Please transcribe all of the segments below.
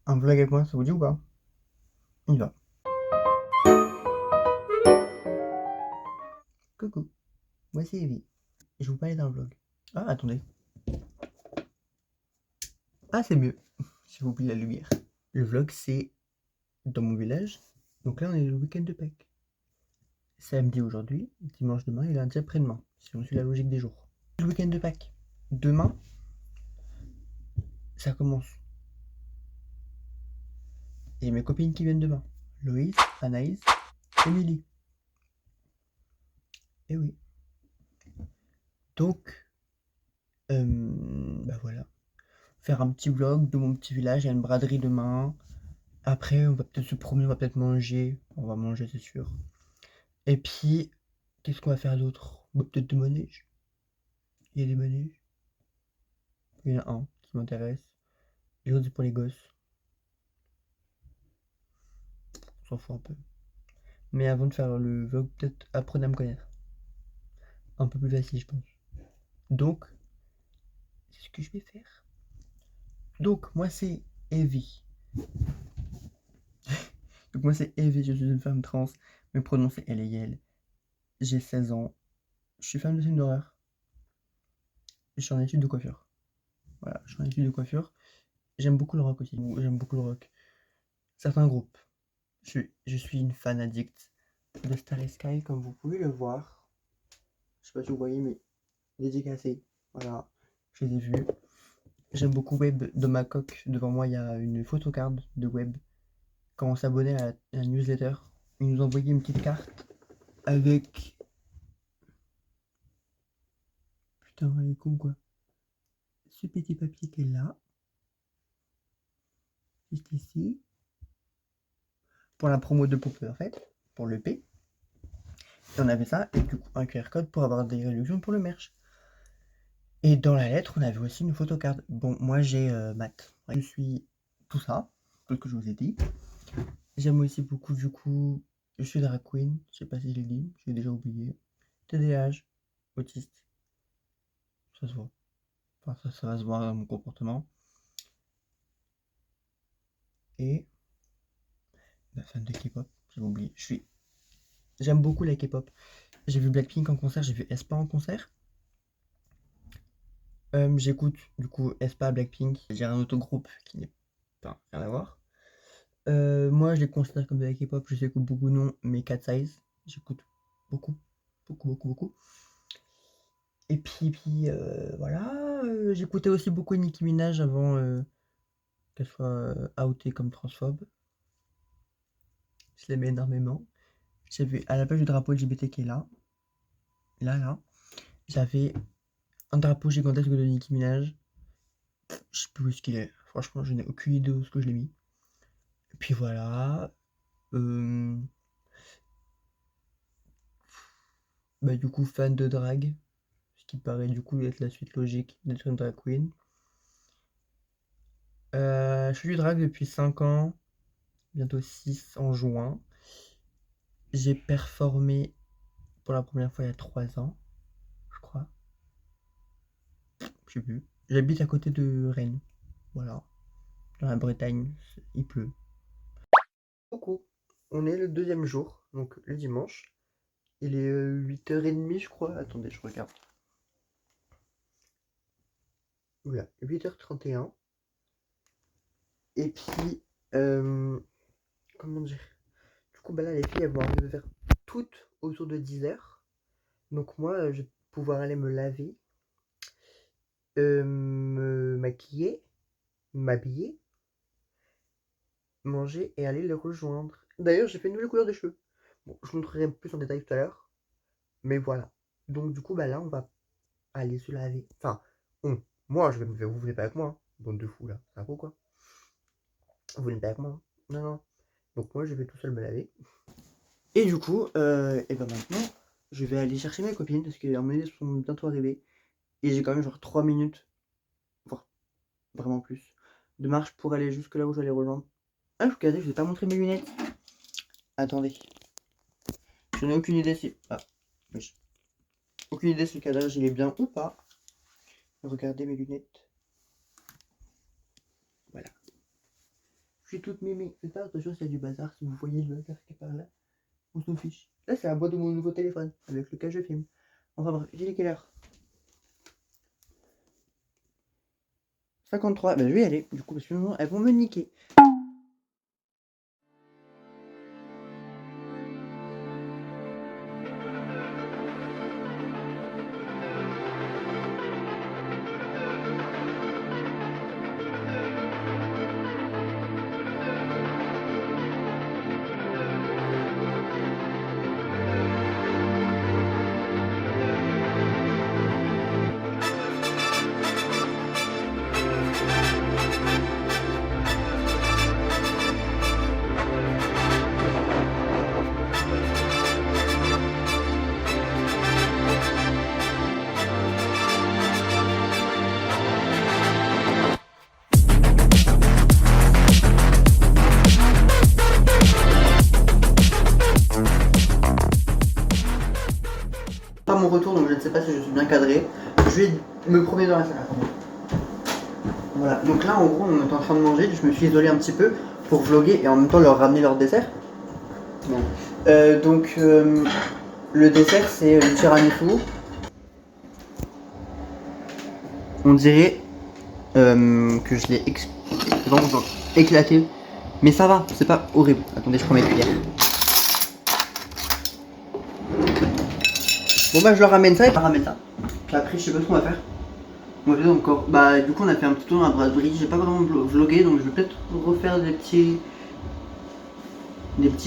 Un vlog avec moi, ça vous dit ou pas? On y va. Coucou, moi c'est Evie. Je vous parlais d'un vlog. Ah, attendez. Ah, c'est mieux. J'ai oublié la lumière. Le vlog, c'est dans mon village. Donc là, on est le week-end de Pâques. Samedi aujourd'hui, dimanche demain et lundi après-demain, si on suit la logique des jours. Le week-end de Pâques. Demain, ça commence. J'ai mes copines qui viennent demain. Loïs, Anaïs, Émilie. Et oui. Donc, bah voilà. Faire un petit vlog de mon petit village. Il y a une braderie demain. Après, on va peut-être se promener, on va peut-être manger. On va manger, c'est sûr. Et puis, qu'est-ce qu'on va faire d'autre? Bah, peut-être des manèges. Il y a des manèges. Il y en a un qui m'intéresse. Et l'autre, c'est pour les gosses. On s'en fout un peu. Mais avant de faire le vlog, peut-être apprenez à me connaître. Un peu plus facile, je pense. Donc, c'est ce que je vais faire. Donc, moi, c'est Evie. Donc, moi, c'est Evie. Je suis une femme trans. Mes pronoms, c'est elle et elle. J'ai 16 ans. Je suis fan de films d'horreur. Je suis en études de coiffure. Voilà, je suis en études de coiffure. J'aime beaucoup le rock aussi. J'aime beaucoup le rock. Certains groupes. Je suis une fan addict de Starry Sky, comme vous pouvez le voir. Je sais pas si vous voyez, mais dédicacé. Voilà, je les ai vus. J'aime beaucoup Web de ma coque. Devant moi, il y a une photocard de Web. Quand on s'abonnait à la newsletter, ils nous envoyaient une petite carte avec. Putain, elle est con quoi. Ce petit papier qui est là, juste ici, pour la promo de Popper en fait, pour le P. Et on avait ça, et du coup, un QR code pour avoir des réductions pour le merch. Et dans la lettre, on avait aussi une photocard. Bon, moi j'ai maths. Je suis tout ça, tout ce que je vous ai dit. J'aime aussi beaucoup, du coup, je suis drag queen. Je sais pas si je l'ai dit, j'ai déjà oublié. TDAH, autiste, ça se voit. Enfin, ça va se voir dans mon comportement. Et bah, fan de K-pop, j'avais oublié. J'aime beaucoup la K-pop. J'ai vu Blackpink en concert, j'ai vu aespa en concert. J'écoute du coup aespa, Blackpink. J'ai un autre groupe qui n'est pas rien à voir. Moi, je les considère comme de la K-pop. Je sais que beaucoup non, mais Cat Size, j'écoute beaucoup, beaucoup, beaucoup, beaucoup. Et puis voilà, j'écoutais aussi beaucoup Nicki Minaj avant qu'elle soit outée comme transphobe. Je l'aimais énormément. J'avais à la page du drapeau LGBT qui est là, là, j'avais un drapeau gigantesque de Nicki Minaj. Je sais plus où est-ce qu'il est. Franchement, je n'ai aucune idée où est-ce que je l'ai mis. Et puis voilà. Euh, Bah, du coup, fan de drag. Ce qui paraît du coup être la suite logique d'être une drag queen. Je fais du drag depuis 5 ans, bientôt 6 en juin. J'ai performé pour la première fois il y a 3 ans, je crois. Je sais plus. J'habite à côté de Rennes. Voilà. Dans la Bretagne, il pleut. Coucou. On est le deuxième jour, donc le dimanche. Il est 8h30, je crois. Attendez, je regarde. Voilà, 8h31. Et puis, comment dire? Du coup, bah là, les filles, elles vont arriver à faire toutes autour de 10h. Donc moi, je vais pouvoir aller me laver, me maquiller, m'habiller, manger et aller les rejoindre. D'ailleurs, j'ai fait une nouvelle couleur de cheveux. Bon, je vous montrerai plus en détail tout à l'heure. Mais voilà. Donc du coup, bah là, on va aller se laver. Enfin, moi, je vais me faire. Vous venez pas avec moi, hein. Bande de fous là. Ça va ou quoi? Vous venez pas avec moi, hein. Non, non. Donc moi, je vais tout seul me laver. Et du coup, et ben maintenant, je vais aller chercher mes copines parce que elles sont bientôt arrivées. Et j'ai quand même genre 3 minutes, voire vraiment plus, de marche pour aller jusque là où je vais les rejoindre. Ah, regardez, je vous ai pas montré mes lunettes. Attendez. Je n'ai aucune idée si. Ah, oui. Aucune idée si le cadrage il est bien ou pas. Regardez mes lunettes. Voilà. Je suis toute mémée. Faites pas attention s'il y a du bazar. Si vous voyez le bazar qui est par là, on s'en fiche. Là, c'est la boîte de mon nouveau téléphone avec lequel je filme. Enfin bref, il est quelle heure? 53. Ben, je vais y aller. Du coup, parce que sinon, elles vont me niquer. Pas mon retour, donc je ne sais pas si je suis bien cadré. Je vais me promener dans la salle. Voilà, donc là en gros on est en train de manger, je me suis isolé un petit peu pour vlogger et en même temps leur ramener leur dessert. Bon. Le dessert c'est le tiramisu. On dirait que je l'ai vraiment éclaté, mais ça va, c'est pas horrible. Attendez, je prends mes cuillères. Bon bah je leur ramène ça et je leur ramène ça. Puis après je sais pas ce qu'on va faire. On va faire encore. Bah du coup on a fait un petit tour dans la braderie. J'ai pas vraiment vlogué donc je vais peut-être refaire des petits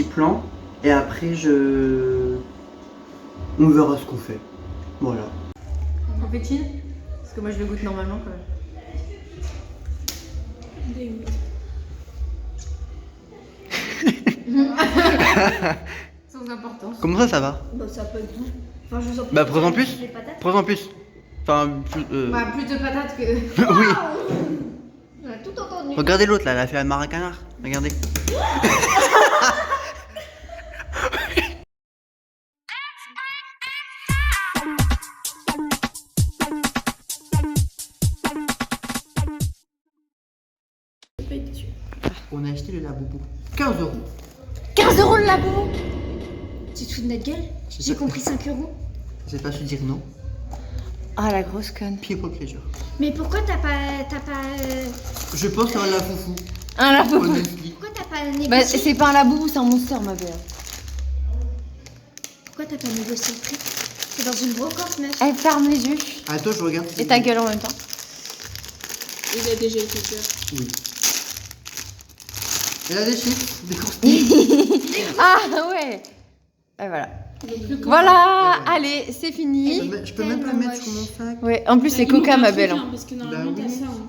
plans. Et après on verra ce qu'on fait. Voilà. En fait-il? Parce que moi je le goûte normalement quand même. Sans importance. Comment ça va? Bah ça peut être doux. Enfin je sens Bah prends-en plus. les patates. Prends-en plus. Enfin plus, Bah plus de patates que... oui. On a tout entendu. Regardez l'autre là, elle a fait la maracanard. Regardez. On a acheté le Labubu. 15 €. 15 € le labo. Tu te fous de notre gueule? J'ai compris 5 €. Je sais pas se dire non. Ah la grosse conne. People pleasure. Mais pourquoi t'as pas Je pense à un la foufou. Un la boubou. Honestly. pourquoi t'as pas négocié? Bah c'est pas un la boubou, c'est un monster ma belle. Pourquoi t'as pas négocié le prix? C'est dans une brocante meuf. Elle ferme les yeux Attends, je regarde. et ta gueule en même temps. Il a déjà été peur. Oui. Elle a des chips, des croustilles. Ah ouais. Et voilà. Le Voilà, Ouais. allez, c'est fini. Je peux même pas le tellement mettre sur mon sac. Ouais, en plus c'est Coca ma belle. Hein. Parce que normalement Bah oui. t'as ça. Hein.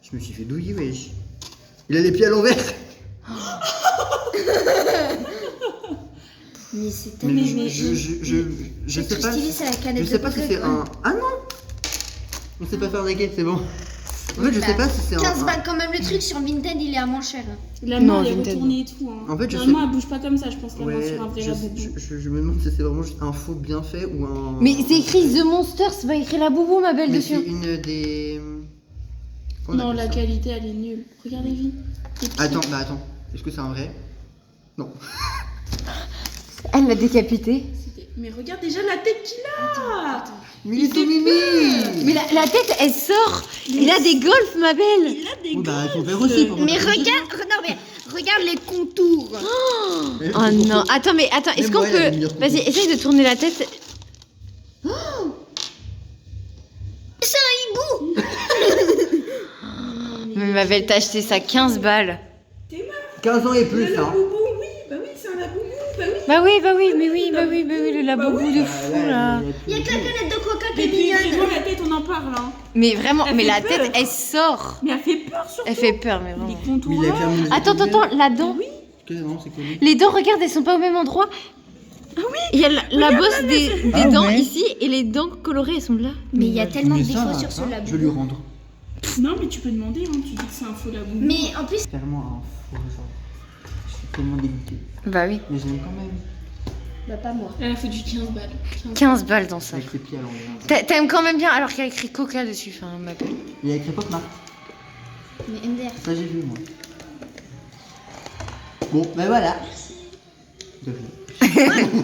Je me suis fait douiller, wesh. Il a les pieds à l'envers. Mais c'est Mais tellement. je sais tout pas. stylé, c'est la canette Je sais de pas si Coca, c'est quoi. un. Ah non. On sait pas faire des gates, c'est bon. En fait, je sais pas si c'est 15 un. balles quand même le truc sur Vinted, il est à moins cher. La Non, main elle est Vinted. retournée et tout. Hein. En fait, je Normalement sais- elle bouge pas comme ça, je pense, la main Ouais, sur un vrai laboubou. je me demande si c'est vraiment juste un faux bien fait ou un. Mais c'est écrit The Monster, c'est pas écrit la boubou ma belle Mais dessus. c'est une des. Comment on Non, appelle la ça qualité elle est nulle. Regarde les vies. Les pieds. Attends. Est-ce que c'est un vrai? Non. Elle l'a décapité. Mais regarde déjà la tête qu'il a. Mais il est tout mimi. Mais la tête elle sort. Il a des golfs ma belle. Il a des Oui, bah, gosses. faut faire aussi. pour Mais montrer aussi. regarde les contours. Oh non, attends, est-ce Même qu'on moi, elle a peut... des meilleurs Vas-y, contours. essaye de tourner la tête. C'est un hibou. Mais ma belle, t'as acheté ça 15 balles. 15 ans et Le plus, hein. laboubou, oui, c'est un laboubou, bah oui. Le laboubou de fou là. Il y a que la canette de Coca qui Mais est puis, mignonne. vraiment, la tête, on en parle, hein. Mais vraiment, Elle mais fait la peur. tête elle sort. Mais elle fait peur surtout. Elle fait peur, mais Les vraiment. contours Mais il a là. clairement des Attends, épaules. la dent. Oui. Qu'est-ce que c'est connu. Les dents, regarde, elles sont pas au même endroit. Ah oui. Il y a la bosse des Ah dents ouais. ici et les dents colorées elles sont là. Mais il y a tellement de Mais ça défauts va sur ce pas, laboubou. Je vais lui rendre. Non, mais tu peux demander, hein. Tu dis que c'est un faux laboubou. Mais en plus, Clairement un faux genre. Je suis tellement dégoûté. Bah oui. Mais je l'aime quand même. bah pas moi. Elle a foutu 15 balles. 15 balles dans ça. Avec les pieds à l'envers. T'aimes quand même bien alors qu'il y a écrit Coca dessus, enfin ma belle. Il a écrit Pop Mart. Mais MDR. Ça j'ai vu moi. Bon, ben voilà. De rien.